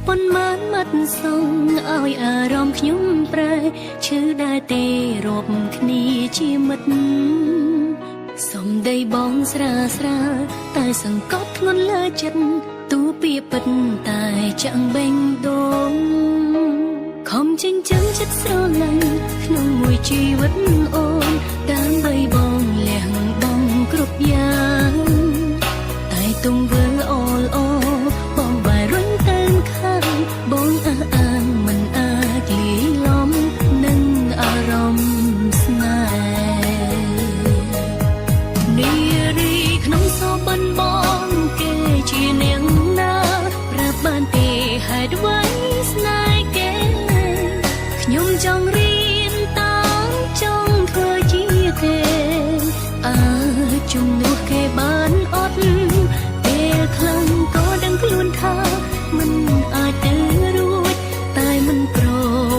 ប៉ុន្មានមាត់សងឲ្យអារម្មណ៍ខ្ញុំប្រែឈឺដែរទេរាប់គ្នាជាមិត្តសំដីបងស្រាលស្រាលតែសង្កត់ធ្ងន់លើចិត្តទូពីពិតតែចាំងបេងដូងខំចិញ្ចឹមចិត្តស្រឡាញ់ក្នុងមួយជីវិតអូនដើម្បីបងលះបង់គ្រប់យ៉ាងតែទង្វើអលអបងបែររុញទៅខាងបងអះអាងមិនអាចលីឡំនឹងអារម្មណ៍ស្នេហ៍នារីក្នុងសបិនបងគេជានាងណាប្រាប់បានទេហេតុអ្វីស្នេហ៍គេខ្ញុំចង់រៀនតាមចង់ធ្វើជាគេជំនួសគេបានអត់ពេលខ្លាំងក៏ដឹងខ្លួនថាមិនអាចទៅរួចតែមិនព្រ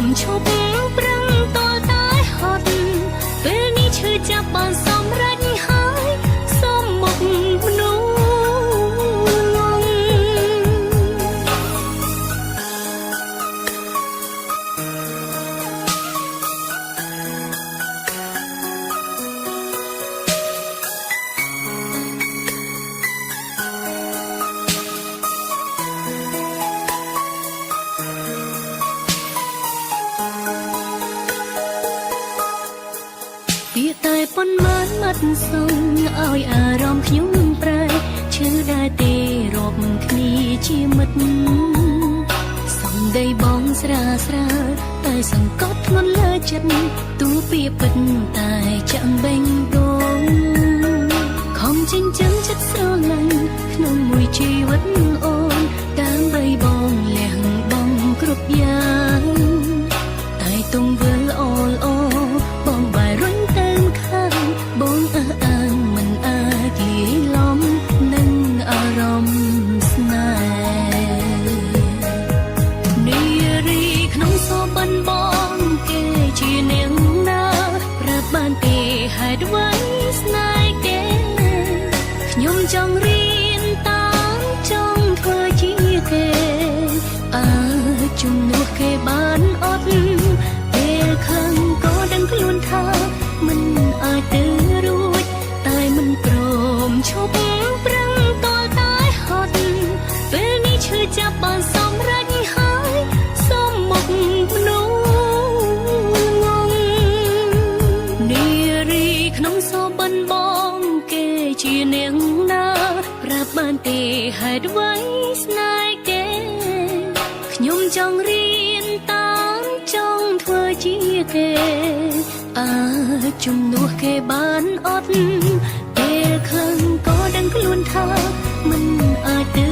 មឈប់ប្រឹងតតែហត់ពេលនេះឈឺចាប់បានសម្រេចហើយសុំមុខមនុស្សពាក្យតែប៉ុន្មានមាត់សងឲ្យអារម្មណ៍ខ្ញុំប្រែឈឺដែរទេរាប់គ្នាជាមិត្តសំដីបងស្រាលស្រាលតែសង្កត់ធ្ងន់លើចិត្តទូពីពិតតែចាំងបេងដូងខំចិញ្ចឹមចិត្តស្រឡាញ់ក្នុងមួយជីវិតអូនដើម្បីបងលះបង់គ្រប់យ៉ាងតែទង្វើអលអបងបែររុញទៅខាងបងអះអាងមិនអាចលីឡំនឹងអារម្មណ៍ស្នេហ៍នារីក្នុងសបិនបងគេជានាងណាប្រាប់បានទេហេតុអ្វីស្នេហ៍គេខ្ញុំចង់រៀនតាមចង់ធ្វើជាគេជំនួសគេបានអត់ពេលខ្លាំងក៏ដឹងខ្លួនថាមិនអាចទៅរួចតែមិនព្រមឈប់ប្រឹងតតែហត់ពេលនេះឈឺចាប់បានសម្រេចហើយសុំមុខមនុស្សងងនារីក្នុងសបិនបងគេជានាងណាប្រាប់បានទេហេតុអ្វីស្នេហ៍គេខ្ញុំចង់រៀនតាមចង់ធ្វើជាគេជំនួសគេបានអត់ពេលខ្លាំងក៏ដឹងខ្លួនថាមិនអាចទៅ